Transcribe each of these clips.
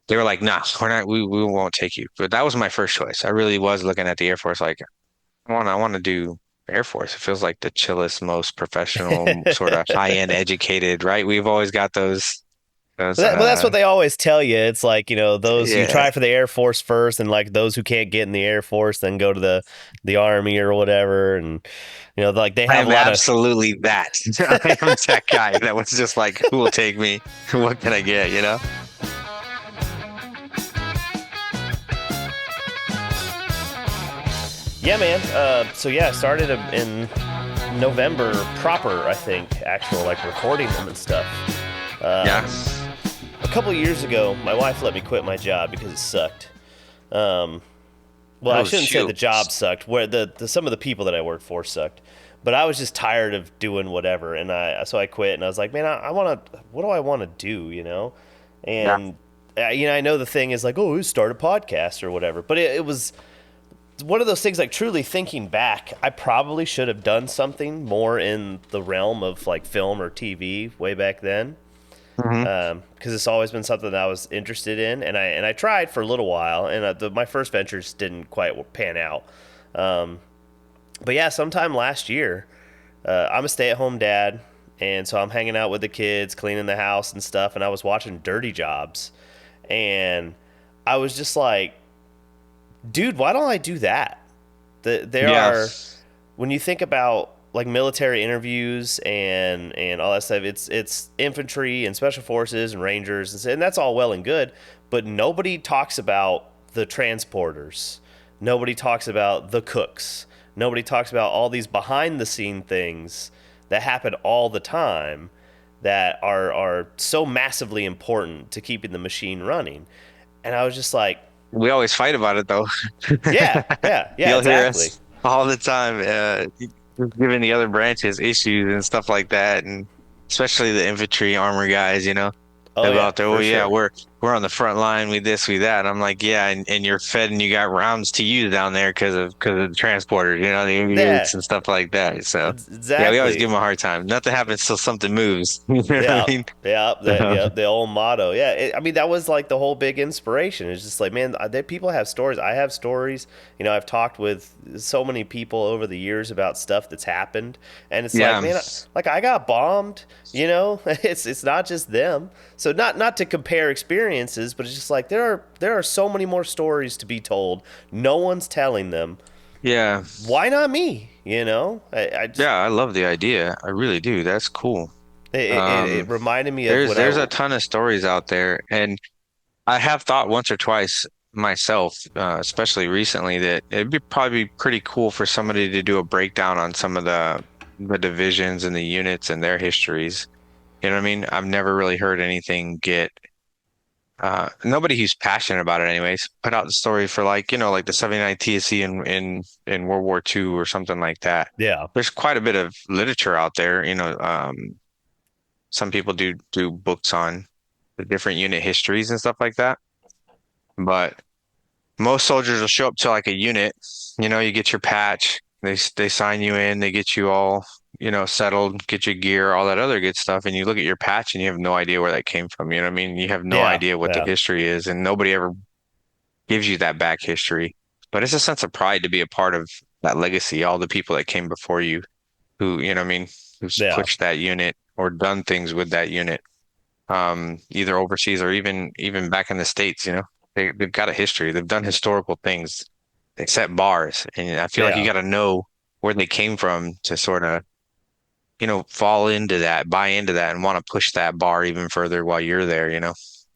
they were like, nah, we're not, we won't take you. But that was my first choice. I really was looking at the Air Force like, I want to do Air Force. It feels like the chillest, most professional, sort of high-end educated, right? We've always got those, Well, that's what they always tell you. It's like, those you yeah, try for the Air Force first, and like those who can't get in the Air Force then go to the Army or whatever. And, like they I have a am lot of, absolutely that. I am that guy that was just like, who will take me? What can I get, you know? yeah, man. So yeah, I started in November proper, I think, actual like recording them and stuff. Yeah. Um, a couple of years ago, my wife let me quit my job because it sucked. Um, well, I Oh, shouldn't say shoot. the job sucked. Where the some of the people that I worked for sucked, but I was just tired of doing whatever, and I quit, and I was like, man, I want to. What do I want to do? Yeah. And I know the thing is like, oh, start a podcast or whatever, but it was one of those things. Like truly thinking back, I probably should have done something more in the realm of like film or TV way back then, Hmm. because it's always been something that I was interested in, and I tried for a little while, and my first ventures didn't quite pan out. Um, but yeah, sometime last year, I'm a stay-at-home dad, and so I'm hanging out with the kids, cleaning the house and stuff, and I was watching Dirty Jobs, and I was just like, dude, why don't I do that? There Yeah. are when you think about like military interviews and all that stuff, it's infantry and special forces and rangers and that's all well and good, but nobody talks about the transporters. Nobody talks about the cooks. Nobody talks about all these behind the scene things that happen all the time that are so massively important to keeping the machine running. And I was just like, We always fight about it though. yeah, yeah, yeah, You'll hear exactly. us all the time, giving the other branches issues and stuff like that, and especially the infantry armor guys, Oh they're yeah, out there. Oh for yeah, sure. we're on the front line with this, with that. And I'm like, yeah, and you're fed and you got rounds to use down there because of the transporters, the Yeah, M.E.P.S and stuff like that. So yeah, we always give exactly. them a hard time. Nothing happens till something moves. You know what I Yeah, mean? yeah, the old motto. Yeah, I mean that was like the whole big inspiration. It's just like, man, people have stories. I have stories. I've talked with so many people over the years about stuff that's happened, and it's like, Yeah, man, like I got bombed. It's not just them. So not to compare experiences, but it's just like there are so many more stories to be told. No one's telling them. yeah, Why not me? I just yeah. I love the idea. I really do. That's cool. it Um, reminded me of there's when there's a ton of stories out there, and I have thought once or twice myself, especially recently, that it'd be probably pretty cool for somebody to do a breakdown on some of the divisions and the units and their histories. You know what I mean? I've never really heard anything get nobody who's passionate about it anyways, put out the story for like the 79 TSC in World War II or something like that. yeah. There's quite a bit of literature out there, some people do books on the different unit histories and stuff like that. But most soldiers will show up to like a unit, you get your patch, they sign you in, they get you all, settled, get your gear, all that other good stuff, and you look at your patch and you have no idea where that came from. You know what I mean? You have no Yeah, idea what the yeah, history is, and nobody ever gives you that back history. But it's a sense of pride to be a part of that legacy, all the people that came before you who, you know what I mean, who's yeah, pushed that unit or done things with that unit, either overseas or even back in the States, they've got a history. They've done historical things. They set bars, and I feel like you yeah, got to know where they came from to sort of, fall into that, buy into that, and want to push that bar even further while you're there,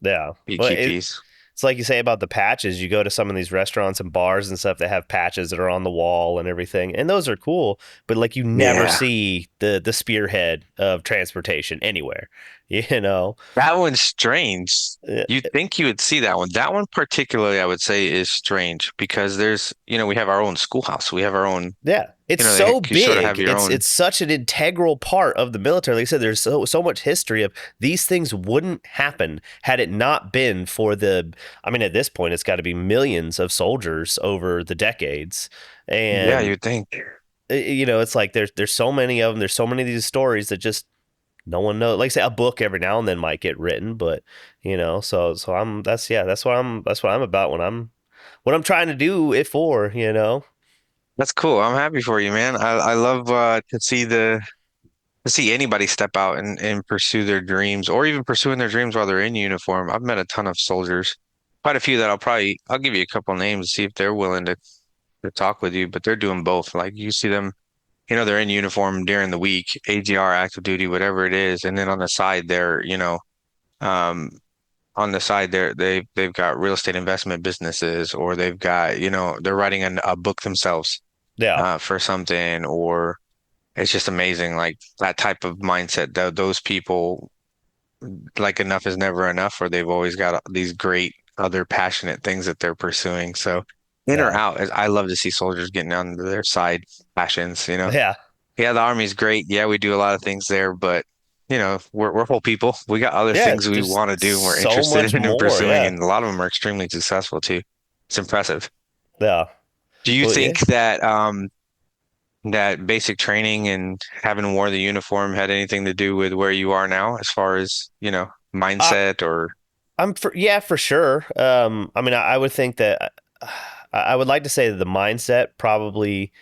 yeah. be Well, key piece. it's like you say about the patches. You go to some of these restaurants and bars and stuff that have patches that are on the wall and everything, and those are cool. But like you never Yeah. see the spearhead of transportation anywhere. You know, That one's strange. Uh, You'd think you would see that one. That one particularly, I would say, is strange because we have our own schoolhouse. We have our own, yeah. It's they, so you sort of have big. your It's own. it's such an integral part of the military. Like I said, there's so much history of these things wouldn't happen had it not been for I mean, at this point, it's got to be millions of soldiers over the decades, Yeah, and you'd think. it's like there's so many of them. There's so many of these stories that just no one knows. Like I say, a book every now and then might get written, but so I'm that's what I'm about when I'm trying to do it for. That's cool. I'm happy for you, man. I love to see anybody step out and pursue their dreams or even pursuing their dreams while they're in uniform. I've met a ton of soldiers, quite a few that I'll give you a couple names to see if they're willing to talk with you, but they're doing both. Like you see them, they're in uniform during the week, AGR, active duty, whatever it is, and then on the side um, on the side they've got real estate investment businesses, or they've got, they're writing a book themselves Yeah, for something, or it's just amazing. Like that type of mindset, those people, like enough is never enough, or they've always got these great other passionate things that they're pursuing. So in or yeah, out, I love to see soldiers getting on their side passions. yeah, Yeah, the Army's great. Yeah, we do a lot of things there, but we're whole people. We got other yeah. things we There's want to do and we're so interested much in and more. pursuing, Yeah, and a lot of them are extremely successful too. It's impressive. yeah. Do you Well, yeah. think that basic training and having wore the uniform had anything to do with where you are now as far as, I, mindset or for sure. I mean, I would think that I would like to say that the mindset probably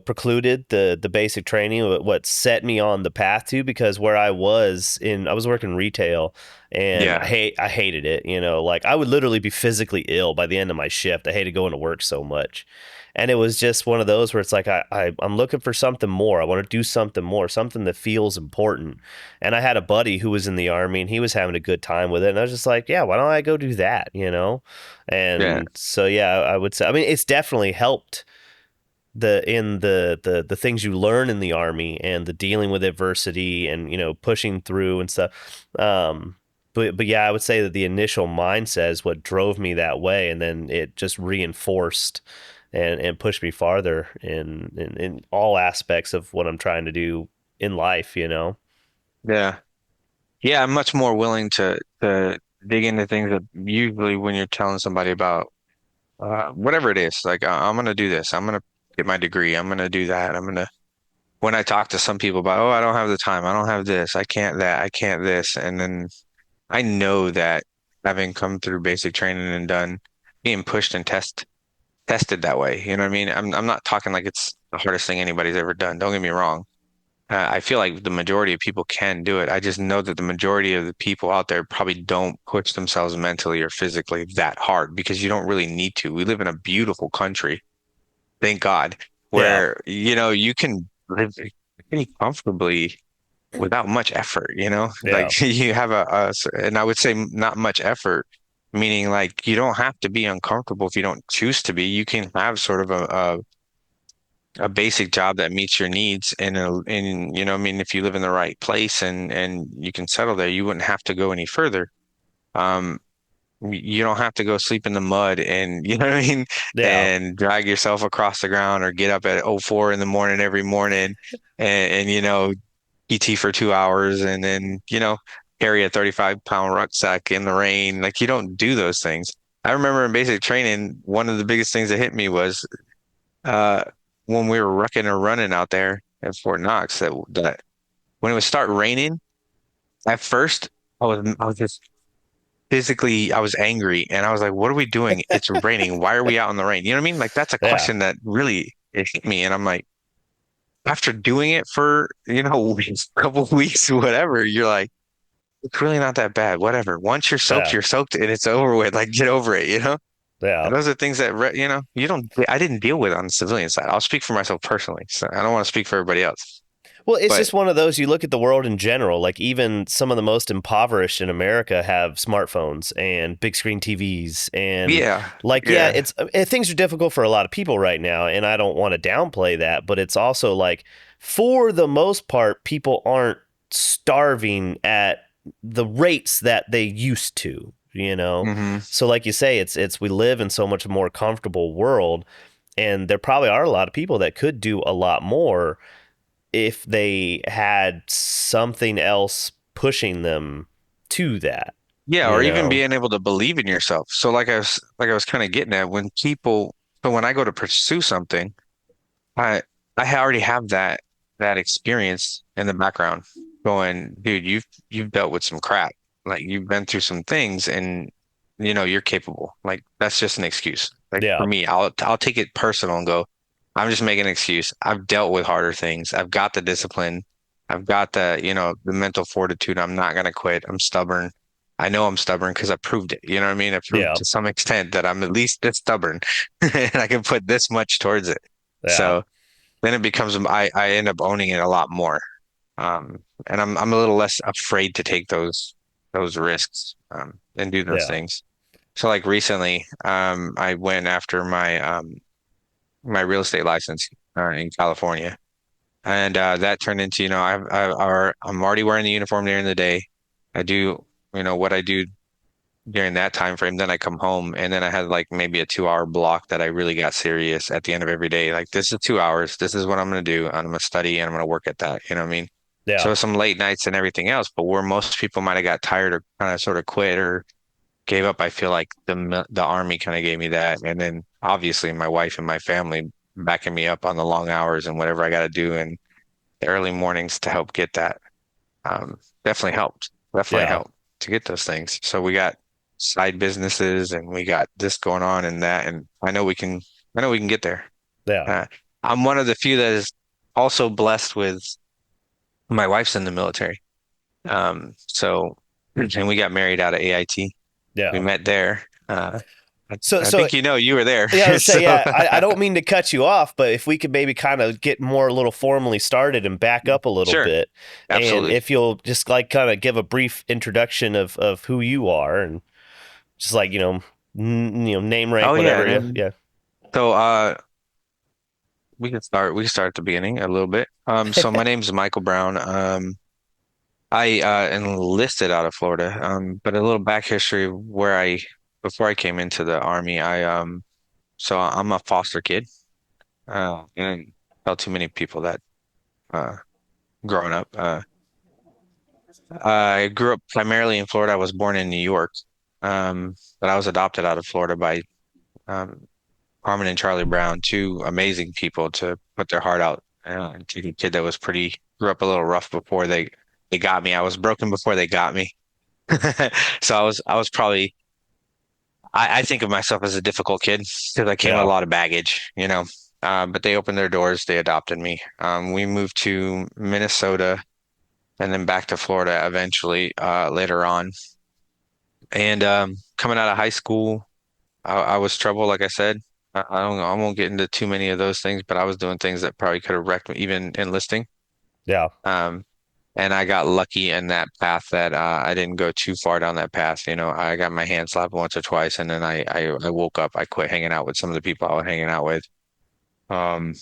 precluded the basic training, what set me on the path to, because where I was working retail, and yeah. I hated it. Like I would literally be physically ill by the end of my shift. I hated going to work so much. And it was just one of those where it's like I'm looking for something more. I want to do something more, something that feels important. And I had a buddy who was in the army and he was having a good time with it. And I was just like, yeah, why don't I go do that? Yeah. And so yeah, I would say, I mean, it's definitely helped the things you learn in the army and the dealing with adversity and pushing through and stuff. But yeah, I would say that the initial mindset is what drove me that way, and then it just reinforced and pushed me farther in all aspects of what I'm trying to do in life. Yeah. Yeah, I'm much more willing to dig into things that usually when you're telling somebody about whatever it is, like I'm gonna do this, I'm gonna get my degree, I'm gonna do that, when I talk to some people about, oh, I don't have the time, I don't have this, I can't that, I can't this, and then I know that having come through basic training and done being pushed and tested that way, you know what I mean? I'm not talking like it's the hardest thing anybody's ever done. Don't get me wrong. I feel like the majority of people can do it. I just know that the majority of the people out there probably don't push themselves mentally or physically that hard because you don't really need to. We live in a beautiful country, thank God, Yeah, where, you can live pretty comfortably without much effort, yeah, like you have and I would say not much effort, meaning like you don't have to be uncomfortable if you don't choose to be. You can have sort of a basic job that meets your needs I mean, if you live in the right place and you can settle there, you wouldn't have to go any further. Um, you don't have to go sleep in the mud and you know what I mean, yeah, and drag yourself across the ground or get up at 04 in the morning every morning and PT for 2 hours and then, carry a 35-pound rucksack in the rain. Like you don't do those things. I remember in basic training, one of the biggest things that hit me was uh, when we were rucking or running out there at Fort Knox that when it would start raining, at first I was just physically I was angry and I was like, what are we doing? It's raining. Why are we out in the rain? You know what I mean? Like that's a yeah, question that really it hit me. And I'm like, after doing it for, a couple of weeks, whatever, you're like, it's really not that bad. Whatever. Once yeah, you're soaked and it's over with. Like get over it. yeah. And those are things that, I didn't deal with on the civilian side. I'll speak for myself personally. So I don't want to speak for everybody else. Well, it's But just one of those. You look at the world in general, like even some of the most impoverished in America have smartphones and big screen TVs. And yeah, like, yeah, yeah, things are difficult for a lot of people right now. And I don't want to downplay that, but it's also like, for the most part, people aren't starving at the rates that they used to. hmm So, like you say, we live in so much more comfortable world. And there probably are a lot of people that could do a lot more if they had something else pushing them to that, yeah, or you even know? being able to believe in yourself. So like I was kind of getting at so when I go to pursue something, I I already have that experience in the background. going, dude, you've dealt with some crap. Like you've been through some things and you're capable. Like that's just an excuse. Like for Yeah. me, I'll take it personal and go, I'm just making an excuse. I've dealt with harder things. I've got the discipline. I've got the mental fortitude. I'm not gonna quit. I'm stubborn. I know I'm stubborn because I proved it. You know what I mean? I proved Yeah. to some extent that I'm at least this stubborn and I can put this much towards it. Yeah. So then it becomes I end up owning it a lot more. And I'm a little less afraid to take those risks and do those Yeah. things. So like recently, I went after my real estate license in California, and that turned into I'm already wearing the uniform during the day. I do what I do during that time frame. Then I come home, and then I had like maybe a 2 hour block that I really got serious at the end of every day. Like this is 2 hours. This is what I'm going to do. I'm going to study and I'm going to work at that. You know what I mean? Yeah. So some late nights and everything else, but where most people might have got tired or kind of sort of quit or gave up, I feel like the army kind of gave me that, and then obviously my wife and my family backing me up on the long hours and whatever I got to do in the early mornings to help get that. Definitely helped. Definitely Yeah. helped to get those things. So we got side businesses and we got this going on and that, and I know we can get there. Yeah. Uh, I'm one of the few that is also blessed with my wife's in the military. So, and we got married out of AIT. We Yeah. met there. So, I so think you were there. yeah, I would say, So yeah, I don't mean to cut you off, but if we could maybe kind of get more a little formally started and back up a little sure, bit, and absolutely. if you'll just like kind of give a brief introduction of who you are and just like, name, rank, Oh yeah, whatever. Yeah. and Yeah. so we can start at the beginning a little bit. So my name's Michael Brown. I enlisted out of Florida. But a little back history of where I before I came into the army, so I'm a foster kid. And tell too many people that uh growing up. I grew up primarily in Florida. I was born in New York. But I was adopted out of Florida by um Carmen and Charlie Brown, two amazing people to put their heart out and take a kid that was pretty grew up a little rough before they got me. I was broken before they got me. So I was probably I think of myself as a difficult kid because I came with a Yeah. lot of baggage. But they opened their doors, they adopted me. We moved to Minnesota and then back to Florida eventually later on. And coming out of high school, I was trouble, like I said. I don't know. I won't get into too many of those things, but I was doing things that probably could have wrecked me, even enlisting. Yeah. Um, and I got lucky in that path that I didn't go too far down that path. I got my hand slapped once or twice, and then I woke up. I quit hanging out with some of the people I was hanging out with. Um,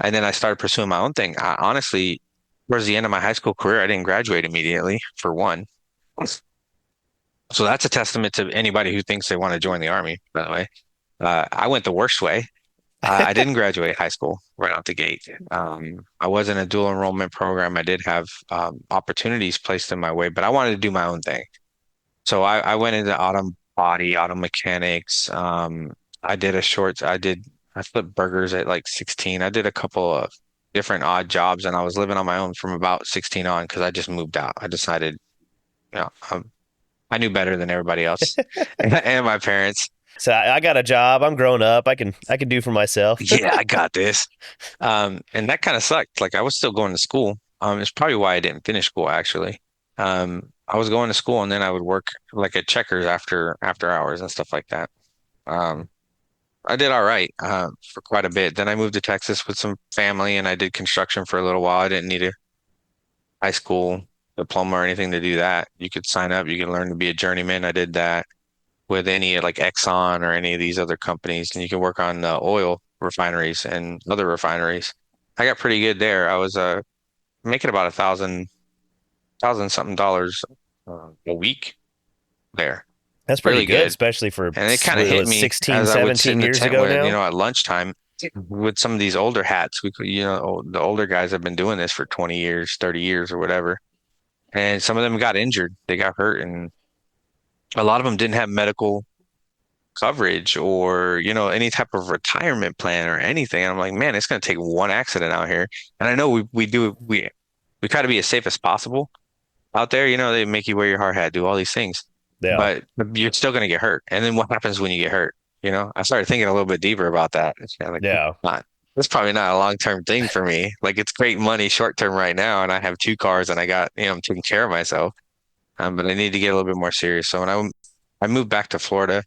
and then I started pursuing my own thing. Honestly, towards the end of my high school career, I didn't graduate immediately, for one. So that's a testament to anybody who thinks they want to join the army, by the way. I went the worst way. I didn't graduate high school right out the gate. I was in a dual enrollment program. I did have opportunities placed in my way, but I wanted to do my own thing. So I went into auto mechanics. I flipped burgers at like 16. I did a couple of different odd jobs and I was living on my own from about 16 on because I just moved out. I decided, you know, um, I knew better than everybody else and my parents. So I got a job. I'm grown up. I can do for myself. Yeah, I got this. And that kind of sucked. Like I was still going to school. It's probably why I didn't finish school actually. I was going to school and then I would work like at Checkers after hours and stuff like that. Um, I did all right for quite a bit. Then I moved to Texas with some family and I did construction for a little while. I didn't need a high school diploma or anything to do that. You could sign up, you can learn to be a journeyman. I did that with any like Exxon or any of these other companies, and you can work on oil refineries and other refineries. I got pretty good there. I was making about thousand something dollars a week there. That's pretty Really good, good. especially for And it kind of what it hit was me 16, as I would sit 17 in the years tent ago with, now. at lunchtime with some of these older hats. The older guys have been doing this for 20 years, 30 years or whatever. And some of them got injured. They got hurt and a lot of them didn't have medical coverage or any type of retirement plan or anything. And I'm like, man, it's going to take one accident out here. And I know we we try to be as safe as possible out there. They make you wear your hard hat, do all these things, Yeah. but you're still going to get hurt. And then what happens when you get hurt? I started thinking a little bit deeper about that. It's kind of like, Yeah. not, that's probably not a long-term thing for me. Like it's great money short-term right now, and I have two cars, and I'm taking care of myself. But I need to get a little bit more serious. So I moved back to Florida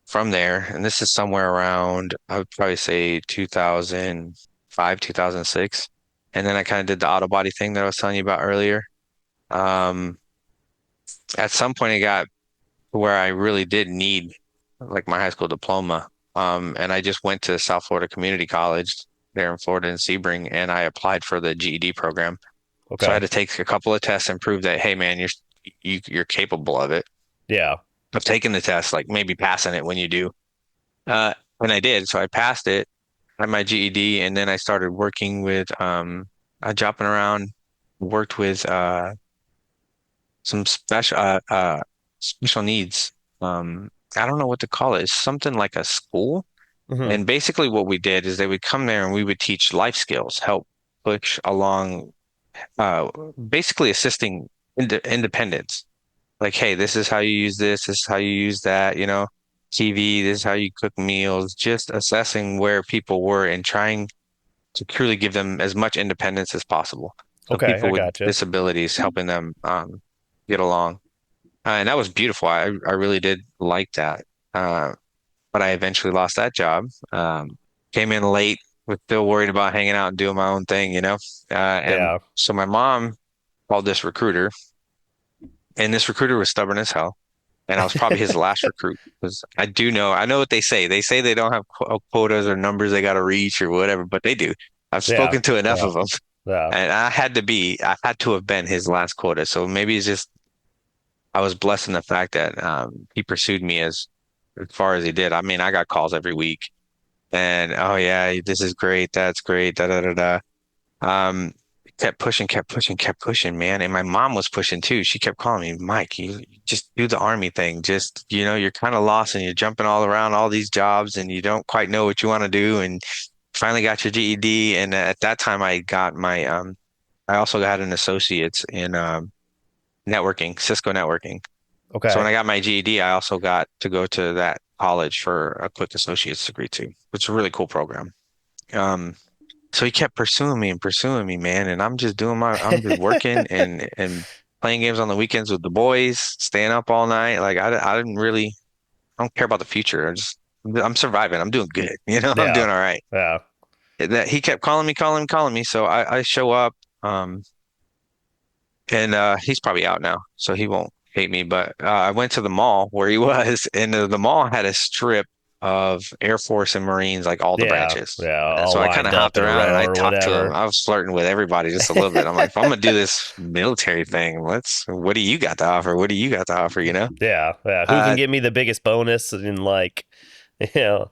from there, and this is somewhere around, I would probably say 2005, 2006. And then I kind of did the auto body thing that I was telling you about earlier. Um, at some point, it got where I really did need like my high school diploma. And I just went to South Florida Community College there in Florida in Sebring, and I applied for the GED program. So I had Okay. to take a couple of tests and prove that, hey man, you're capable of it, Yeah. of taking the test, like maybe passing it when you do. Uh, and I did. So I passed it, had my GED, and then I started working with jumping around, worked with some special needs. I don't know what to call it. It's something like a school. Hmm. And basically what we did is they would come there and we would teach life skills, help push along, uh, basically assisting independence. Like, hey, this is how you use this is how you use that, TV, this is how you cook meals, just assessing where people were and trying to truly give them as much independence as possible. So Okay. people I with gotcha. disabilities, helping them get along. And that was beautiful. I really did like that. Uh, but I eventually lost that job. Came in late, was still worried about hanging out and doing my own thing. And Yeah. so my mom called this recruiter, and this recruiter was stubborn as hell. And I was probably his last recruit because I know what they say. They say they don't have quotas or numbers they got to reach or whatever, but they do. I've Yeah. spoken to enough Yeah. of them, Yeah. and I had to have been his last quota. So maybe it's just I was blessed in the fact that he pursued me as far as he did. I mean, I got calls every week, and oh yeah, this is great, that's great, da da da da. Um, kept pushing, man. And my mom was pushing too. She kept calling me, Mike, you just do the army thing. Just, you're kind of lost and you're jumping all around all these jobs and you don't quite know what you want to do. And finally got your GED. And at that time I also got an associate's in networking, Cisco networking. So when Okay. I got my GED, I also got to go to that college for a quick associate's degree too, which is a really cool program. Um, so he kept pursuing me, man. And I'm just working and playing games on the weekends with the boys, staying up all night. Like I didn't really, I don't care about the future. I'm surviving. I'm doing good. I'm Yeah. doing all right. Yeah. That he kept calling me. So I show up, and he's probably out now, so he won't hate me. But I went to the mall where he was, and the mall had a strip of Air Force and Marines, like all the Yeah. branches. Yeah. And All so I kind lined of up hopped in a around and row I or talked to him. whatever. I was flirting with everybody just a little bit. I'm like, if I'm gonna do this military thing, what do you got to offer? What do you got to offer? Yeah. Yeah. Who can Uh, give me the biggest bonus and like, you know,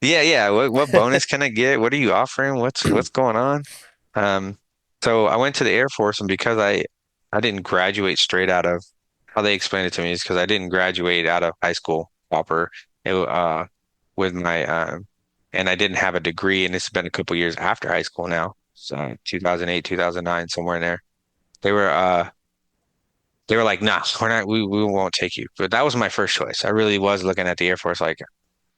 yeah, yeah. What bonus can I get? What are you offering? What's going on? Um, so I went to the Air Force, and because I didn't graduate straight out of how they explained it to me is because I didn't graduate out of high school proper. With my and I didn't have a degree, and this has been a couple years after high school now. So 2008, 2009, somewhere in there. They were uh they were like, nah, we won't take you. But that was my first choice. I really was looking at the Air Force like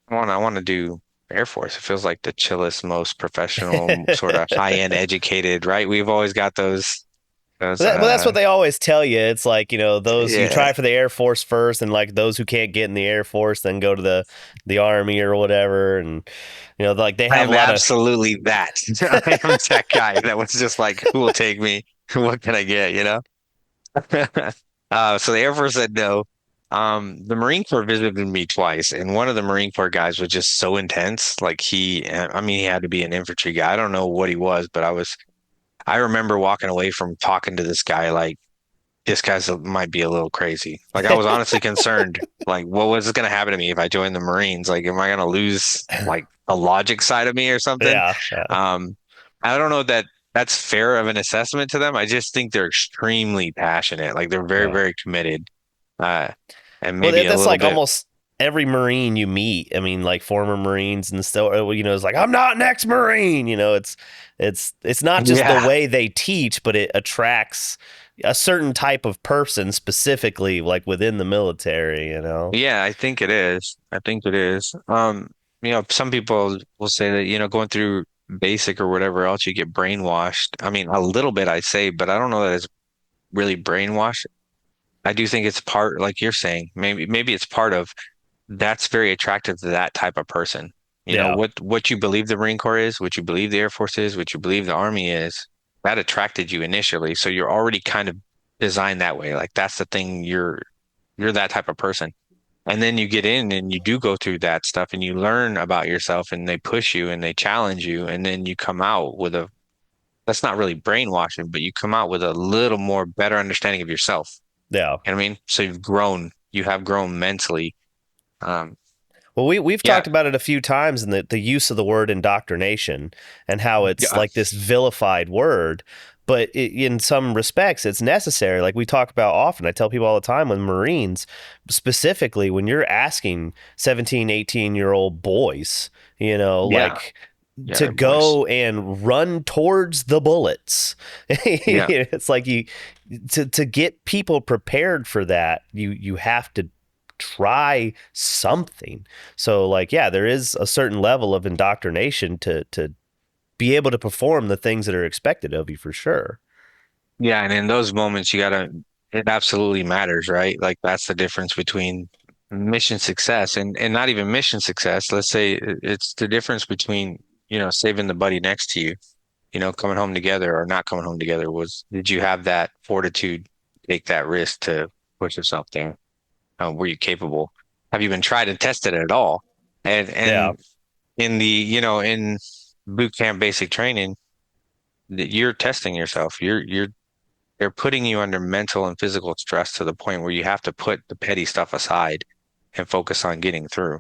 I want to do Air Force. It feels like the chillest, most professional, sort of high-end educated, right? We've always got those well, that's what they always tell you. It's like, those you yeah. try for the Air Force first, and like those who can't get in the Air Force then go to the Army or whatever. And, like they I have a am lot of, absolutely that. I am that guy that was just like, who will take me? What can I get? So the Air Force said no. The Marine Corps visited me twice, and one of the Marine Corps guys was just so intense. Like I mean, he had to be an infantry guy. I don't know what he was, but I remember walking away from talking to this guy like, this guy's might be a little crazy. Like I was honestly concerned, like what was going to happen to me if I joined the Marines? Like, am I going to lose like the logic side of me or something? yeah, yeah, Um, I don't know that that's fair of an assessment to them. I just think they're extremely passionate. Like they're very, yeah. very committed. Uh, and Well, maybe a that's little like bit. almost. every Marine you meet, I mean, like former Marines and still, it's like, I'm not an ex-Marine. It's not just the Yeah. way they teach, but it attracts a certain type of person specifically, like within the military. Yeah, I think it is. I think it is. Some people will say that, going through basic or whatever else, you get brainwashed. I mean, a little bit I'd say, but I don't know that it's really brainwashed. I do think it's part, like you're saying, maybe it's part of that's very attractive to that type of person. Yeah. What you believe the Marine Corps is, what you believe the Air Force is, what you believe the Army is, that attracted you initially. So you're already kind of designed that way. Like that's the thing, you're that type of person. And then you get in and you do go through that stuff and you learn about yourself and they push you and they challenge you and then you come out with that's not really brainwashing, but you come out with a little more better understanding of yourself. Yeah. You know what I mean? So you have grown mentally. Um, Well, we've yeah, talked about it a few times in the use of the word indoctrination and how it's yeah, like this vilified word, but in some respects it's necessary. Like we talk about often. I tell people all the time when Marines, specifically when you're asking 17, 18-year-old boys, yeah, like yeah, to they're boys. go and run towards the bullets. Yeah. It's like you to get people prepared for that, you have to try something. So like, yeah, there is a certain level of indoctrination to be able to perform the things that are expected of you for sure. Yeah, and in those moments it absolutely matters, right? Like that's the difference between mission success and not even mission success. Let's say it's the difference between, saving the buddy next to you, coming home together or not coming home together did you have that fortitude, take that risk to push yourself there? Were you capable? Have you been tried and tested at all? Yeah. And in boot camp basic training, you're testing yourself. They're putting you under mental and physical stress to the point where you have to put the petty stuff aside and focus on getting through,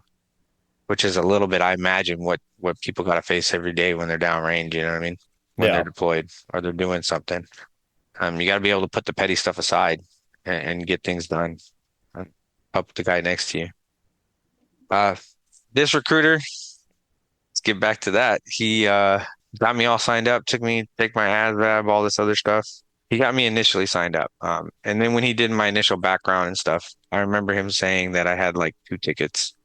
which is a little bit, I imagine, what people got to face every day when they're downrange, you know what I mean? When they're Yeah. deployed or they're doing something. You got to be able to put the petty stuff aside and get things done. Uh, Help the guy next to you. Uh, this recruiter, let's get back to that. He got me all signed up, took me take my ASVAB, all this other stuff. He got me initially signed up. And then when he did my initial background and stuff, I remember him saying that I had like two tickets.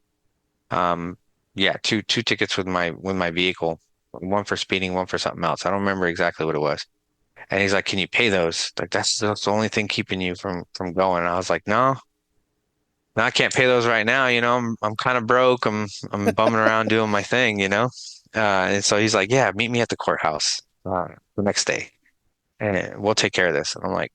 Um, yeah, two tickets with my vehicle, one for speeding, one for something else. I don't remember exactly what it was. And he's like, "Can you pay those? Like that's the only thing keeping you from going." And I was like, "No, no, I can't pay those right now. I'm kind of broke. I'm bumming around doing my thing, you know." And so he's like, "Yeah, meet me at the courthouse the next day, and we'll take care of this." And I'm like,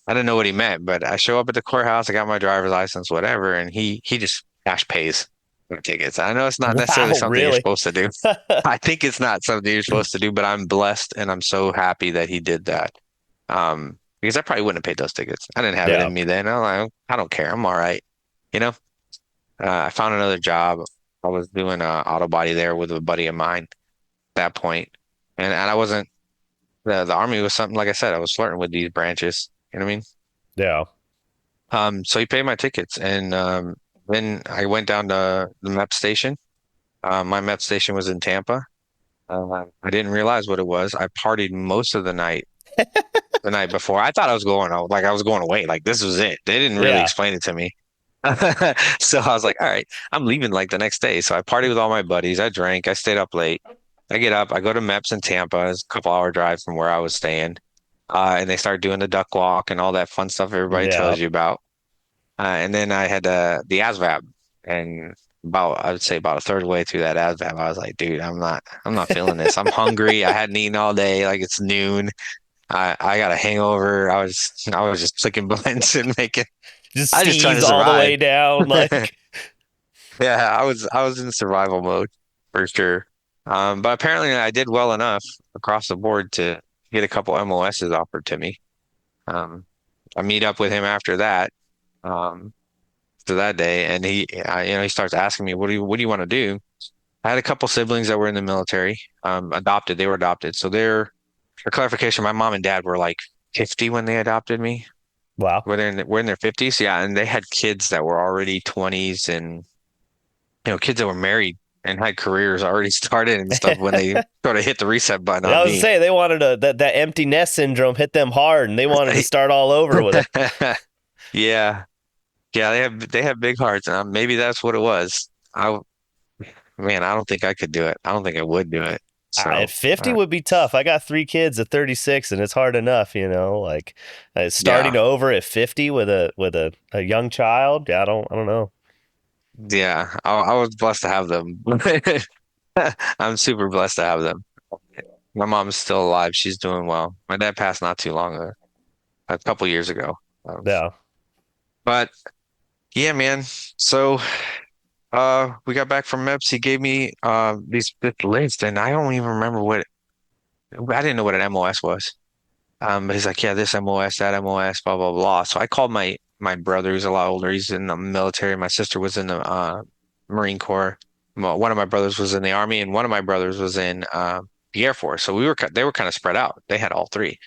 I didn't know what he meant, but I show up at the courthouse. I got my driver's license, whatever, and he just cash pays for tickets. I know it's not necessarily Wow, something you're really? supposed to do. I think it's not something you're supposed to do, but I'm blessed and I'm so happy that he did that. Because I probably wouldn't have paid those tickets. I didn't have it Yeah. in me then. I'm like, I don't care. I'm all right. You know, I found another job. I was doing auto body there with a buddy of mine at that point. And I wasn't, the army was something, like I said, I was flirting with these branches. You know what I mean? Yeah. So he paid my tickets. And then I went down to the M.E.P.S station. My M.E.P.S station was in Tampa. I didn't realize what it was. I partied most of the night before. I thought I was going out, like I was going away. Like this was it. They didn't really Yeah. explain it to me. So I was like, all right, I'm leaving like the next day. So I partied with all my buddies. I drank. I stayed up late. I get up. I go to M.E.P.S in Tampa. It's a couple hour drive from where I was staying. And they start doing the duck walk and all that fun stuff everybody Yeah. tells you about. And then I had the ASVAB, and I would say about a third way through that ASVAB, I was like, dude, I'm not feeling this. I'm hungry. I hadn't eaten all day. Like it's noon. I got a hangover. I was just clicking blends and making. Just I was just trying to steez all the survive. way down. Like, Yeah, I was in survival mode for sure. But apparently I did well enough across the board to get a couple MOSs offered to me. Um, I meet up with him after that, um, to that day, and he starts asking me, what do you want to do? I had a couple siblings that were in the military, adopted. They were adopted. So for clarification, my mom and dad were like 50 when they adopted me. wow. We're in their 50s, yeah, and they had kids that were already 20s and kids that were married and had careers already started and stuff when they sort of hit the reset button I on was me. saying they wanted that empty nest syndrome hit them hard, and they wanted to start all over with it. Yeah. Yeah, they have big hearts, and maybe that's what it was. Man, I don't think I could do it. I don't think I would do it. At So, 50 would be tough. I got 3 kids at 36, and it's hard enough, like starting yeah, over at 50 with a young child. Yeah, I don't know. yeah, I was blessed to have them. I'm super blessed to have them. My mom's still alive. She's doing well. My dad passed not too long ago, a couple years ago. Um, Yeah. but yeah, man. So, we got back from M.E.P.S. He gave me this list, and I don't even remember I didn't know what an MOS was. But he's like, yeah, this MOS, that MOS, blah blah blah. So I called my brother, who's a lot older. He's in the military. My sister was in the Marine Corps. One of my brothers was in the Army, and one of my brothers was in the Air Force. So they were kind of spread out. They had all three.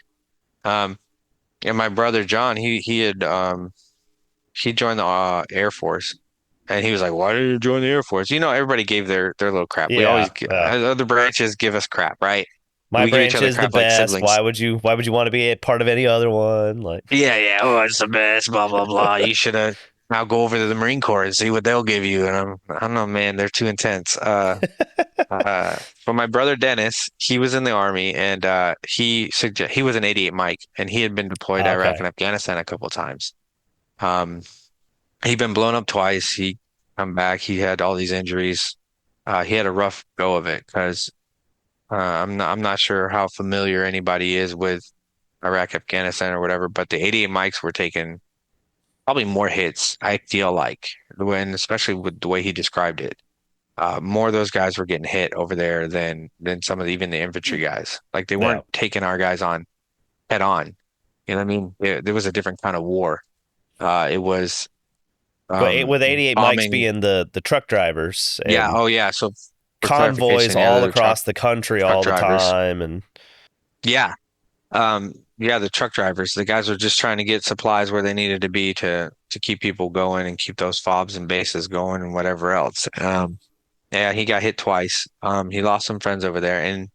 Um, and my brother John, he joined the Air Force, and he was like, "Why did you join the Air Force?" Everybody gave their little crap. We always Yeah. Yeah. other branches give us crap, right? My We give each branch other is the crap like best. siblings. Why would you want to be a part of any other one? Like, Yeah, yeah. Oh, it's the best. Blah blah blah. You should have. Now go over to the Marine Corps and see what they'll give you. And I don't know, man. They're too intense. But my brother Dennis, he was in the Army, and he was an 88 Mike, and he had been deployed to Iraq okay. and Afghanistan a couple of times. Um, he'd been blown up twice. He come back. He had all these injuries. He had a rough go of it because I'm not sure how familiar anybody is with Iraq, Afghanistan, or whatever, but the 88 Mikes were taking probably more hits, I feel like, especially with the way he described it. More of those guys were getting hit over there than some of even the infantry guys. Like they Yeah. weren't taking our guys on head on. You know what I mean? There was a different kind of war. It was With 88 mics bombing. being the truck drivers Yeah. and Oh, yeah. So for convoys clarification, yeah, all the across the country truck all the drivers. time, and Yeah. Yeah, the truck drivers. The guys were just trying to get supplies where they needed to be to keep people going and keep those fobs and bases going and whatever else. Yeah, he got hit twice. He lost some friends over there, and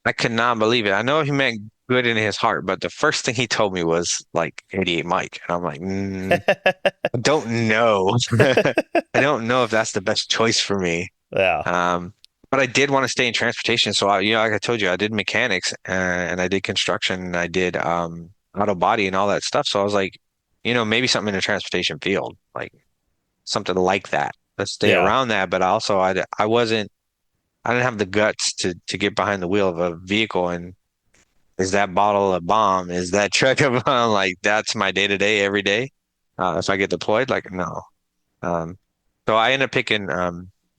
I could not believe it. I know he meant good in his heart, but the first thing he told me was like 88 Mike, and I'm like, I don't know. I don't know if that's the best choice for me. yeah, Um, but I did want to stay in transportation, so like I told you, I did mechanics and I did construction and I did auto body and all that stuff. So I was like, maybe something in the transportation field, like something like that. Let's stay yeah, around that. But also, I didn't have the guts to get behind the wheel of a vehicle and is that bottle a bomb? Is that truck a bomb? Like that's my day to day every day. If I get deployed, like no. Um, so I ended up picking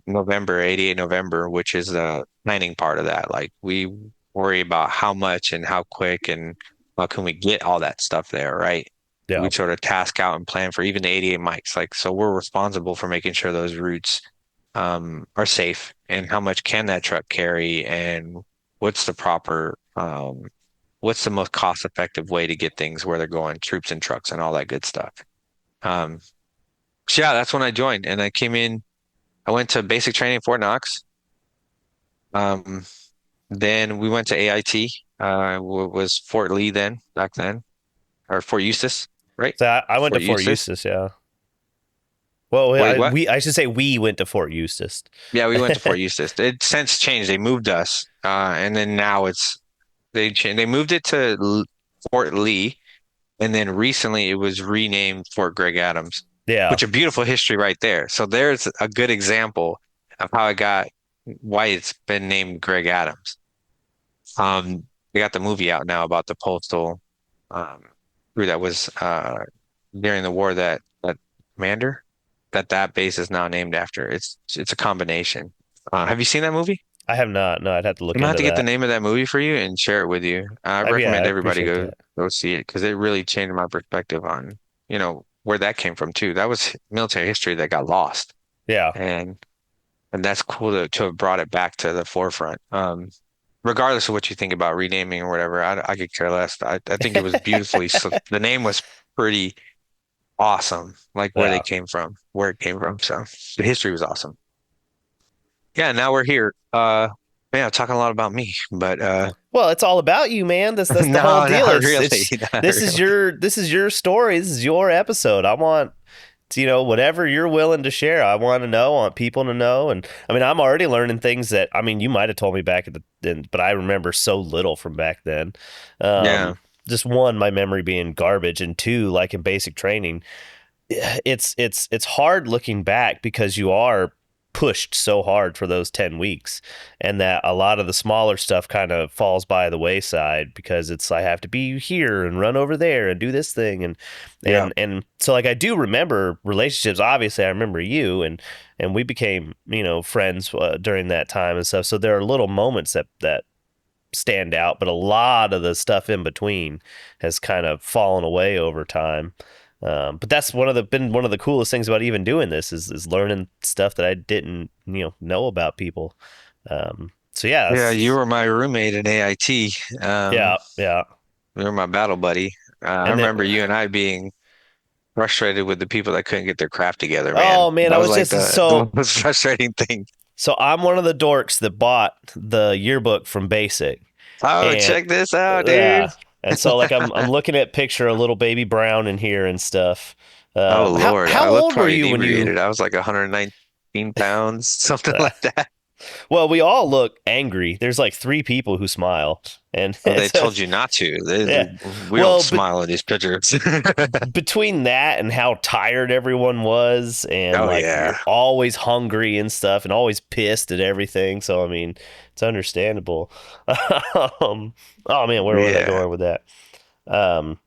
November, 88 November, which is the planning part of that. Like we worry about how much and how quick and how can we get all that stuff there, right? yeah, We sort of task out and plan for even the 88 mics. Like so we're responsible for making sure those routes are safe and how much can that truck carry and what's the proper what's the most cost effective way to get things where they're going, troops and trucks and all that good stuff. Um, so yeah, that's when I joined and I came in. I went to basic training in Fort Knox. Um, then we went to AIT. Was Fort Lee then, back then, or Fort Eustis, right? so I went to Fort Fort Eustis. Eustis. Yeah. Well, Wait, what? I should say we went to Fort Eustis. Yeah, we went to Fort Eustis. It since changed. They moved us, and then now they moved it to Fort Lee, and then recently it was renamed Fort Greg Adams, Yeah, which a beautiful history right there. So there's a good example of how it got why it's been named Greg Adams. They got the movie out now about the postal um, crew that was during the war that commander that base is now named after. It's a combination. Have you seen that movie? I have not. No, I'd have to I'm look gonna have into to get the that. name of that movie for you and share it with you. I Yeah, I recommend everybody appreciate go that. go see it because it really changed my perspective on, where that came from too. That was military history that got lost. Yeah, And and that's cool to have brought it back to the forefront. Regardless of what you think about renaming or whatever, I could care less. I think it was beautifully. So the name was pretty awesome, like where they yeah. came from, where it came from. So the history was awesome. yeah, now we're here. Man, I'm talking a lot about me, but Well, it's all about you, man. That's the whole no, deal. not really, It's not really. this is your story. This is your episode. I want whatever you're willing to share. I want to know. I want people to know. And I mean, I'm already learning things that you might have told me back at the then, but I remember so little from back then. Yeah, Just one, my memory being garbage, and two, like in basic training, it's hard looking back because you are pushed so hard for those 10 weeks, and that a lot of the smaller stuff kind of falls by the wayside because it's I have to be here and run over there and do this thing, and yeah, so like I do remember relationships. Obviously I remember you, and we became friends during that time and stuff, so there are little moments that stand out, but a lot of the stuff in between has kind of fallen away over time. But that's been one of the coolest things about even doing this is learning stuff that I didn't know about people. So yeah, yeah. You that's were my roommate in AIT. yeah, yeah. You were my battle buddy. I And then remember you and I being frustrated with the people that couldn't get their craft together, man. oh man, That I was was like just the most frustrating thing. so I'm one of the dorks that bought the yearbook from Basic, Oh, and check this out, dude. yeah, and so like I'm looking at picture of little baby Brown in here and stuff. Oh How Lord, how I look old were probably you when you? inebriated. I was like 119 pounds, something like that. Well, we all look angry. There's like three people who smile, and Oh, they it's told you not to. yeah. We don't Well, but smile in these pictures. between that and how tired everyone was, and Oh like yeah, you're always hungry and stuff, and always pissed at everything, so I mean, it's understandable. Oh man, where was I yeah, going with that? Um,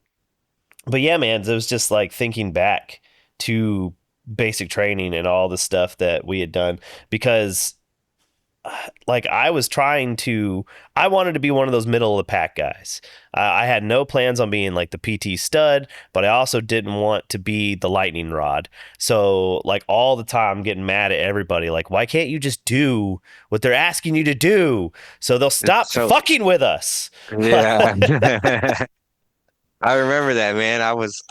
but yeah, man, it was just like thinking back to basic training and all the stuff that we had done because like I wanted to be one of those middle of the pack guys. I had no plans on being like the PT stud, but I also didn't want to be the lightning rod. So like all the time getting mad at everybody, like, why can't you just do what they're asking you to do so they'll it's stop so fucking with us? yeah. I remember that, man. I was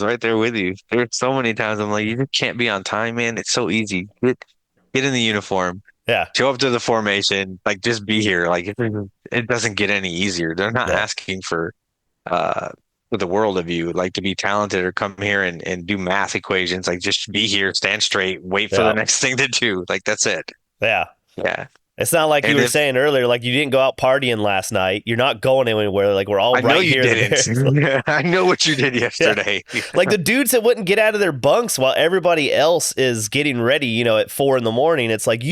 right there with you. There were so many times I'm like, you just can't be on time, man. It's so easy. Get in the uniform, Yeah, show up to the formation, like just be here. Like it doesn't get any easier. They're not no, asking uh for the world of you, like to be talented or come here and do math equations. Like just be here, stand straight, wait for the yeah, next thing to do. Like that's it. yeah. Yeah. It's not like you And were if saying earlier, like you didn't go out partying last night. You're not going anywhere. Like we're all I know right you here in the didn't. barracks. I know what you did Yeah. yesterday. Like the dudes that wouldn't get out of their bunks while everybody else is getting ready, at 4 a.m. It's like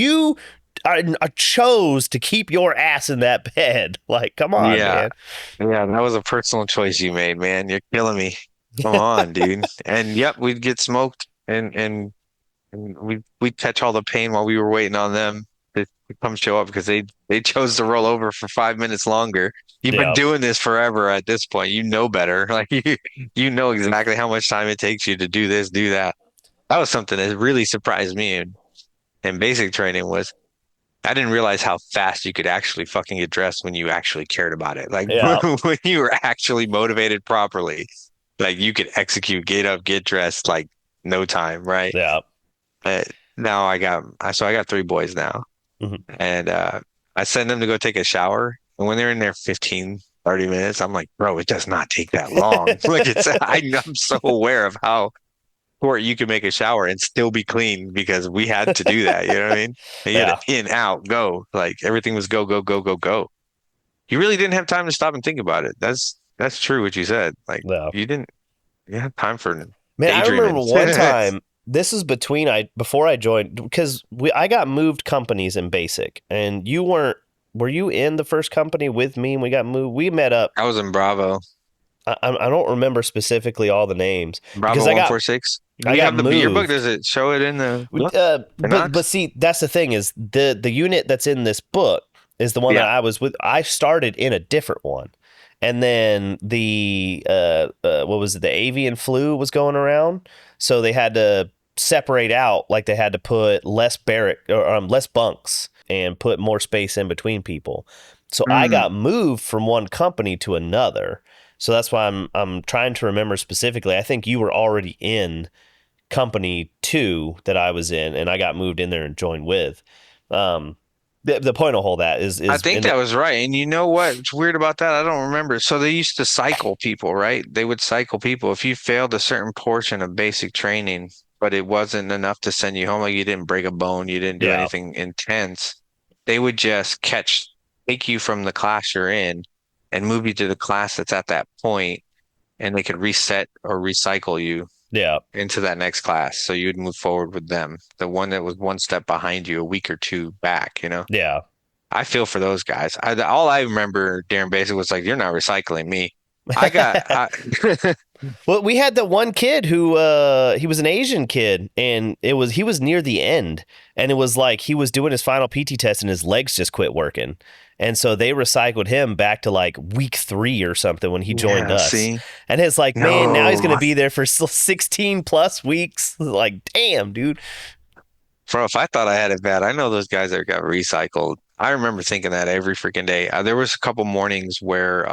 I chose to keep your ass in that bed. Like, come on, Yeah. man. Yeah, that was a personal choice you made, man. You're killing me. Come on, dude. And yep, we'd get smoked and we'd catch all the pain while we were waiting on them to come show up because they chose to roll over for 5 minutes longer. You've been Yeah, doing this forever at this point. You know better. Like you know exactly how much time it takes you to do this, do that. That was something that really surprised me in basic training was I didn't realize how fast you could actually fucking get dressed when you actually cared about it. Like yeah, when you were actually motivated properly, like you could execute, get up, get dressed, like no time, right? yeah. But now I got three boys now, Mhm. and I send them to go take a shower, and when they're in there 15, 30 minutes, I'm like, bro, it does not take that long. Like I'm so aware of how short you can make a shower and still be clean because we had to do that. You know what I mean? And you had Yeah, to in, out, go. Like everything was go, go, go, go, go. You really didn't have time to stop and think about it. That's true what you said. Like yeah. you had time for Man, I remember daydreaming. one time. This is before I joined because I got moved companies in basic, and you weren't. Were you in the first company with me? And we got moved. We met up. I was in Bravo. I don't remember specifically all the names Bravo because 146. Do I you got have the yearbook? moved. Does it show it in the book? The But Knox? see, that's the thing is the unit that's in this book is the one that Yeah. I was with. I started in a different one, and then the what was it? The avian flu was going around, so they had to separate out. Like they had to put less barrack or less bunks and put more space in between people. So I Mm. got moved from one company to another. So that's why I'm trying to remember specifically. I think you were already in company two that I was in, and I got moved in there and joined with. The point of all that I is think in the that was right. And you know what's weird about that? I don't remember. So they used to cycle people, right? They would cycle people. If you failed a certain portion of basic training, but it wasn't enough to send you home, like you didn't break a bone, you didn't do yeah anything intense, they would just take you from the class you're in and move you to the class that's at that point, and they could reset or recycle you yeah into that next class. So you'd move forward with them, the one that was one step behind you, a week or two back, you know? yeah. I feel for those guys. All I remember, Darren basically was like, "You're not recycling me." I got, I, Well, we had the one kid who he was an Asian kid, and he was near the end, and it was like he was doing his final PT test and his legs just quit working. And so they recycled him back to like week 3 or something when he joined yeah. us. See, And it's like, man, now he's no, going to be there for 16 plus weeks. Like, damn, dude. bro. If I thought I had it bad, I know those guys that got recycled. I remember thinking that every freaking day. There was a couple mornings where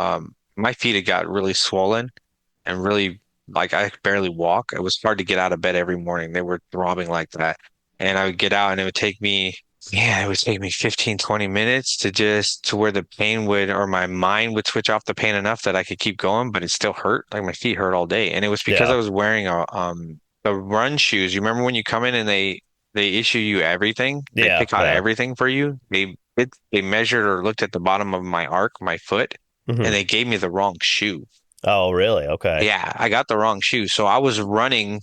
my feet had got really swollen and really like I could barely walk. It was hard to get out of bed every morning. They were throbbing like that. And I would get out and it would take me, yeah, it would take me 15, 20 minutes to just to where the pain would or my mind would switch off the pain enough that I could keep going, but it still hurt. Like my feet hurt all day. And it was because Yeah. I was wearing a the run shoes. You remember when you come in and they issue you everything? They Yeah. pick out Yeah. everything for you. They measured or looked at the bottom of my arc, my foot, and Hmm. they gave me the wrong shoe. Oh, really? Okay. Yeah, I got the wrong shoe. So I was running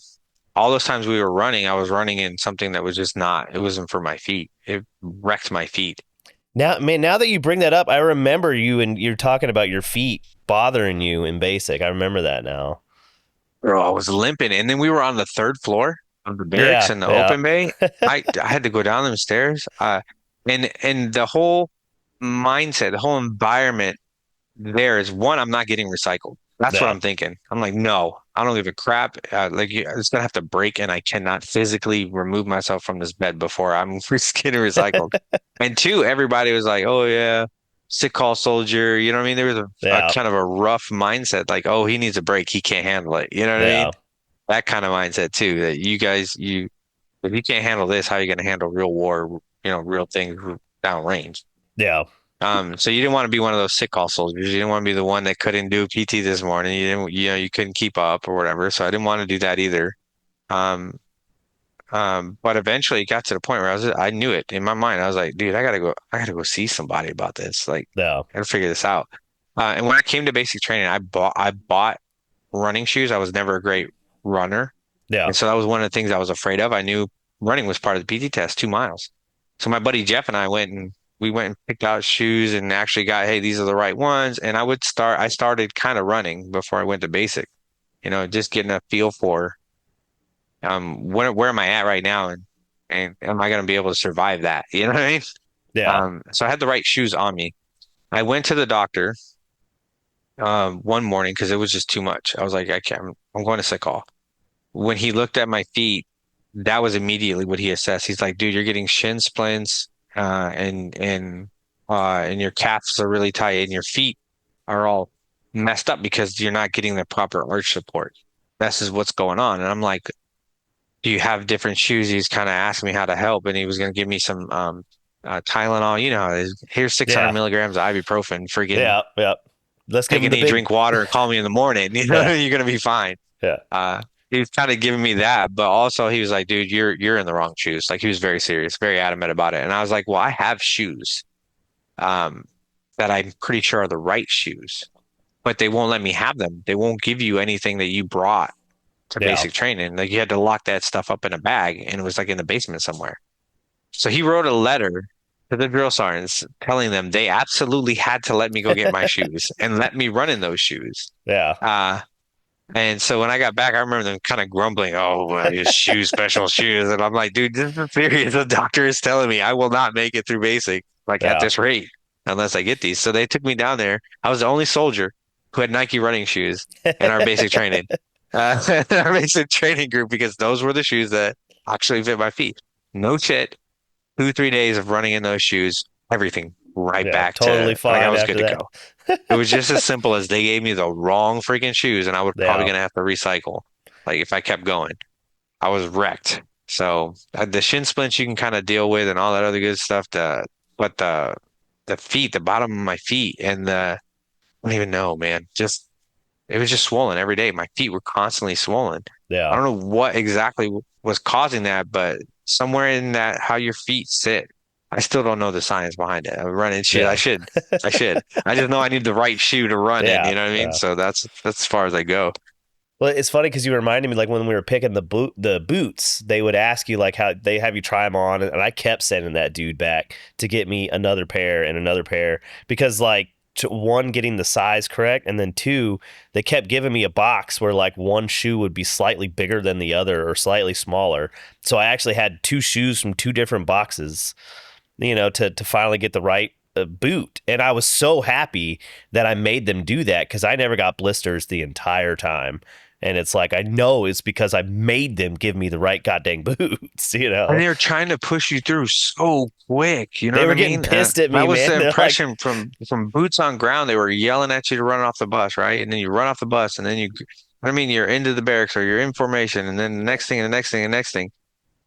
all those times we were running, I was running in something that was just not, it wasn't for my feet. It wrecked my feet. Now, man, now that you bring that up, I remember you and you're talking about your feet bothering you in basic. I remember that now. Bro, I was limping. And then we were on the third floor of the barracks Yeah. in the Yeah. open bay. I had to go down them stairs. And the whole mindset, the whole environment there is one, I'm not getting recycled. That's what Yeah. I'm thinking. I'm like, no, I don't give a crap. It's gonna have to break, and I cannot physically remove myself from this bed before I'm getting recycled. And two, everybody was like, oh yeah, sick call soldier. You know what I mean? There was a Yeah. kind of a rough mindset, like, oh, he needs a break, he can't handle it. You know what I mean? Yeah. That kind of mindset too. That you guys, if you can't handle this, how are you gonna handle real war? You know, real things downrange. Yeah. So you didn't want to be one of those sick call soldiers. You didn't want to be the one that couldn't do PT this morning. You didn't, you know, you couldn't keep up or whatever. So I didn't want to do that either. Um, but eventually it got to the point where I knew it in my mind. I was like, dude, I gotta go see somebody about this. Like, Yeah. I gotta figure this out. And when I came to basic training, I bought running shoes. I was never a great runner. Yeah. And so that was one of the things I was afraid of. I knew running was part of the PT test, 2 miles. So my buddy Jeff and I we went and picked out shoes and actually got, hey, these are the right ones. And I started kind of running before I went to basic, you know, just getting a feel for where am I at right now and am I going to be able to survive that? You know what I mean? Yeah. So I had the right shoes on me. I went to the doctor one morning because it was just too much. I was like, I can't, I'm going to sick call. When he looked at my feet, that was immediately what he assessed. He's like, dude, you're getting shin splints, and your calves are really tight, and your feet are all messed up because you're not getting the proper arch support. This is what's going on. And I'm like, do you have different shoes? He's kind of asked me how to help, and he was going to give me some Tylenol. You know, how it is. Here's 600 Yeah. milligrams of ibuprofen. Freaking Yeah. Yeah. Let's give take him a the knee, big. drink water, and call me in the morning. You know, Yeah. you're going to be fine. Yeah. Uh, he was kind of giving me that, but also he was like, dude, you're in the wrong shoes. Like he was very serious, very adamant about it. And I was like, well, I have shoes um that I'm pretty sure are the right shoes, but they won't let me have them. They won't give you anything that you brought to Yeah. basic training. Like you had to lock that stuff up in a bag and it was like in the basement somewhere. So he wrote a letter to the drill sergeants telling them they absolutely had to let me go get my shoes and let me run in those shoes. Yeah. Uh, And so when I got back, I remember them kind of grumbling, "Oh, well, his shoes, special shoes." And I'm like, "Dude, this is serious. The doctor is telling me I will not make it through basic like at Yeah. this rate unless I get these." So they took me down there. I was the only soldier who had Nike running shoes in our basic training, our basic training group because those were the shoes that actually fit my feet. No shit. 2, 3 days of running in those shoes, everything right Yeah. back Totally to like I fine was good after to that. go. It was just as simple as they gave me the wrong freaking shoes, and I was probably Yeah. gonna have to recycle. Like if I kept going, I was wrecked. So the shin splints you can kind of deal with and all that other good stuff. But the feet, the bottom of my feet, and I don't even know, man. Just it was just swollen every day. My feet were constantly swollen. I Yeah. don't know what exactly was causing that, but somewhere in that how your feet sit, I still don't know the science behind it. I'm running shoes. Yeah. I should. I just know I need the right shoe to run in. Yeah. You know what I mean? Yeah. So that's as far as I go. Well, it's funny because you reminded me like when we were picking the boots, they would ask you like how they have you try them on, and I kept sending that dude back to get me another pair and another pair because like one getting the size correct, and then two they kept giving me a box where like one shoe would be slightly bigger than the other or slightly smaller, so I actually had two shoes from two different boxes, to finally get the right boot. And I was so happy that I made them do that because I never got blisters the entire time. And it's like, I know it's because I made them give me the right goddamn boots. And they were trying to push you through so quick. You know They what were I getting mean? pissed at me, That was man. the They're like, impression from boots on ground. They were yelling at you to run off the bus, right? And then you run off the bus, and then I mean, you're into the barracks or you're in formation, and then the next thing, and the next thing, and the next thing.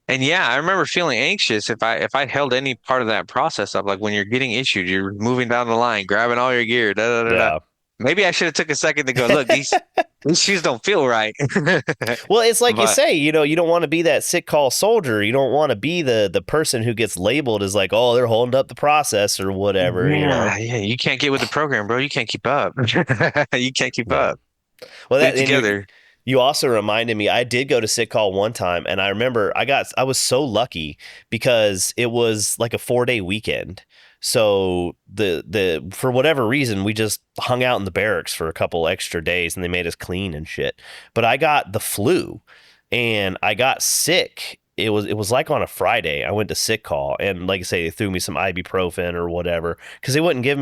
And yeah, I remember feeling anxious if I held any part of that process up, like when you're getting issued, you're moving down the line, grabbing all your gear, da da da da. yeah. Maybe I should have took a second to go, look, these shoes don't feel right. Well, it's like you But say, you don't want to be that sick call soldier. You don't want to be the person who gets labeled as like, oh, they're holding up the process or whatever. yeah, yeah, you can't get with the program, bro. You can't keep up. You can't keep Yeah. up. Well, Put that it and together. you also reminded me. I did go to sick call one time, and I remember I was so lucky because it was like a 4-day weekend. So the for whatever reason we just hung out in the barracks for a couple extra days, and they made us clean and shit. But I got the flu, and I got sick. It was like on a Friday. I went to sick call, and like I say, they threw me some ibuprofen or whatever because they wouldn't give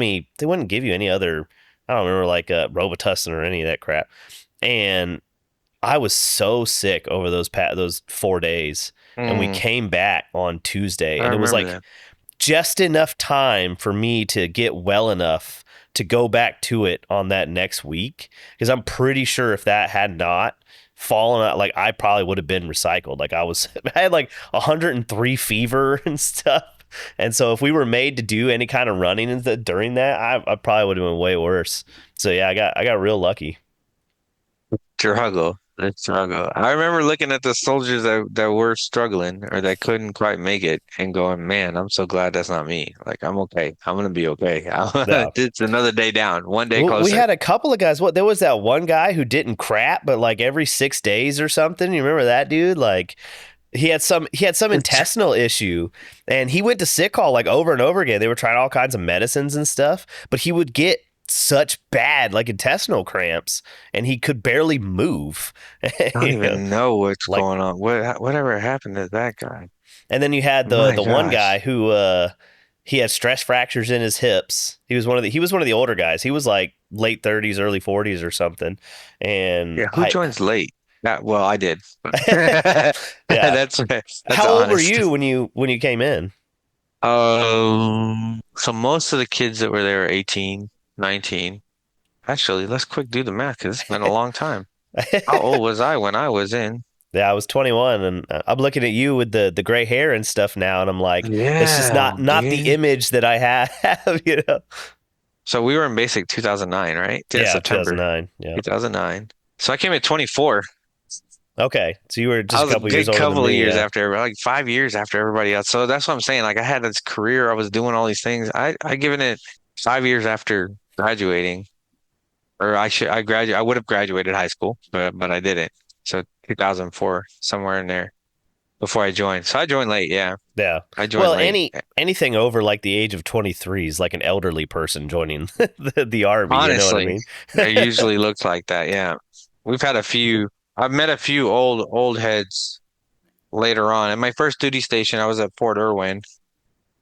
you any other. I don't remember like Robitussin or any of that crap. And I was so sick over those 4 days, and we Mm, came back on Tuesday, I and it was remember like that. just enough time for me to get well enough to go back to it on that next week. Because I'm pretty sure if that had not fallen out, like I probably would have been recycled. Like I had like 103 fever and stuff. And so if we were made to do any kind of running during that, I probably would have been way worse. So yeah, I got real lucky. Struggle. The struggle. I remember looking at the soldiers that were struggling or that couldn't quite make it and going, man, I'm so glad that's not me. Like, I'm okay. I'm gonna be okay. Yeah. It's another day down, one day We closer. had a couple of guys. What there was that one guy who didn't crap, but like every 6 days or something. You remember that dude? Like he had some intestinal issue, and he went to sick call like over and over again. They were trying all kinds of medicines and stuff, but he would get such bad like intestinal cramps, and he could barely move. I don't You know, even know what's like going on. Whatever happened to that guy? And then you had the My the one guy gosh. who he had stress fractures in his hips. He was one of the older guys. He was like late 30s, early 40s or something. And Yeah, who joins late? Well, I did. yeah. That's How old were honest. you when you came in? So most of the kids that were there are 18, 19. Actually, let's quick do the math because it's been a long time. How old was I when I was in? Yeah, I was 21, and I'm looking at you with the gray hair and stuff now, and I'm like, it's just Yeah, not the dude. image that I have. So we were in basic 2009, right? Yeah, Yeah, September 2009. Yeah. 2009. So I came at 24. Okay, so you were I just a was a couple years good older than couple of me. years Yeah. after everybody, like 5 years after everybody else. So that's what I'm saying. Like I had this career, I was doing all these things. I given it 5 years after graduating, or I would have graduated high school, but I didn't. So 2004, somewhere in there before I joined. So I joined late. Yeah, Yeah. I joined Well, late. anything over like the age of 23 is like an elderly person joining the army, you know what I Honestly, mean? it usually looks like that. Yeah, we've had a few. I've met a few old heads later on. At my first duty station, I was at Fort Irwin.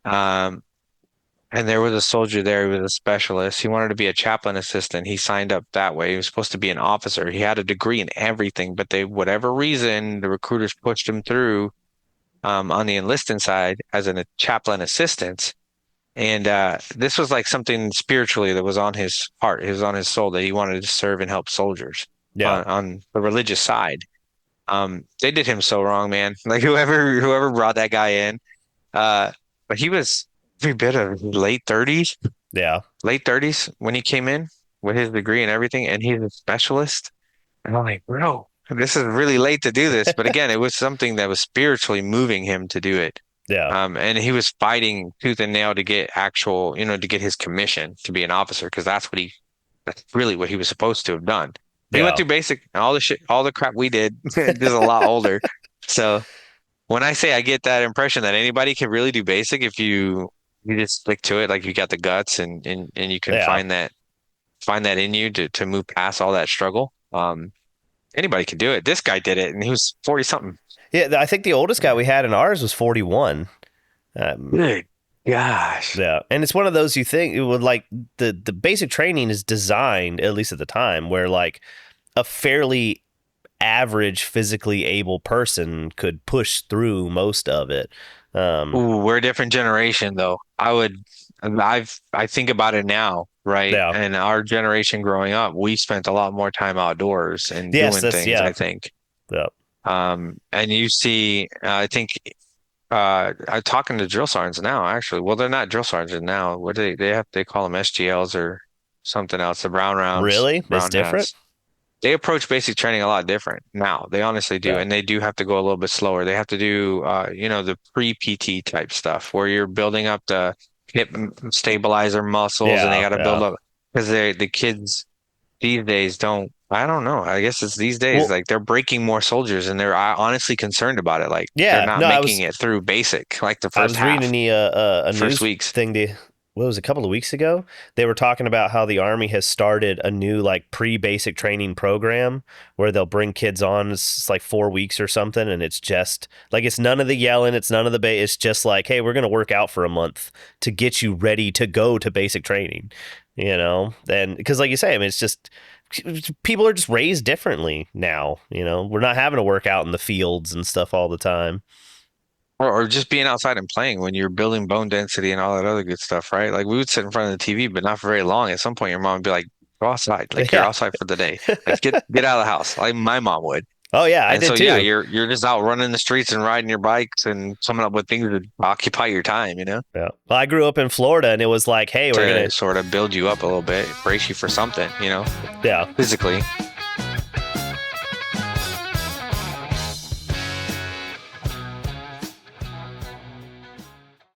Um, and there was a soldier there. He was a specialist. He wanted to be a chaplain assistant. He signed up that way. He was supposed to be an officer. He had a degree in everything, but whatever reason, the recruiters pushed him through on the enlisting side as a chaplain assistant. And this was like something spiritually that was on his heart. It was on his soul that he wanted to serve and help soldiers Yeah. on the religious side. They did him so wrong, man. Like whoever brought that guy in, uh, but he was every bit of Yeah. late 30s when he came in with his degree and everything, and he's a specialist. And I'm like, bro, this is really late to do this. But again, it was something that was spiritually moving him to do it. Yeah. And he was fighting tooth and nail to get actual, to get his commission to be an officer, because that's really what he was supposed to have done. But he went Yeah. through basic, and all the shit, all the crap we did, is a lot older. So when I say I get that impression that anybody can really do basic if you just stick to it, like you got the guts and you can Yeah. find that in you to move past all that struggle. Anybody can do it. This guy did it, and he was 40 something. Yeah. I think the oldest guy we had in ours was 41. Um, Good gosh. yeah. And it's one of those you think it would like the basic training is designed, at least at the time, where like a fairly average physically able person could push through most of it. Um, Ooh, we're a different generation though. I think about it now, right? yeah. And our generation growing up, we spent a lot more time outdoors and Yes, doing that's things, I yeah. think. Yeah. And you see, I think I'm talking to drill sergeants now, actually. Well, they're not drill sergeants now. What do they call them SGLs or something else, the brown rounds, Really? It's brown different? hats. They approach basic training a lot different now. They honestly do. Yeah. And they do have to go a little bit slower. They have to do, the pre-PT type stuff where you're building up the hip stabilizer muscles and they Yeah. got to build Yeah. up because the kids these days I don't know. I guess it's these days, Well, like they're breaking more soldiers and they're honestly concerned about it. Like they're yeah. not No, making it through basic like the I first was reading half, a first news weeks. thing. What was it, a couple of weeks ago? They were talking about how the Army has started a new like pre-basic training program where they'll bring kids on. It's like 4 weeks or something, and it's just like it's none of the yelling, it's none of the it's just like, hey, we're gonna work out for a month to get you ready to go to basic training. And because like you say, I mean, it's just people are just raised differently now. We're not having to work out in the fields and stuff all the time. Or just being outside and playing when you're building bone density and all that other good stuff, right? Like we would sit in front of the TV, but not for very long. At some point, your mom would be like, "Go outside, like you're Yeah. outside for the day. Like get out of the house." Like my mom would. Oh yeah, I And so did yeah, too. you're just out running the streets and riding your bikes and coming up with things to occupy your time, Yeah. Well, I grew up in Florida, and it was like, hey, we're to gonna, sort of build you up a little bit, brace you for something, yeah, physically.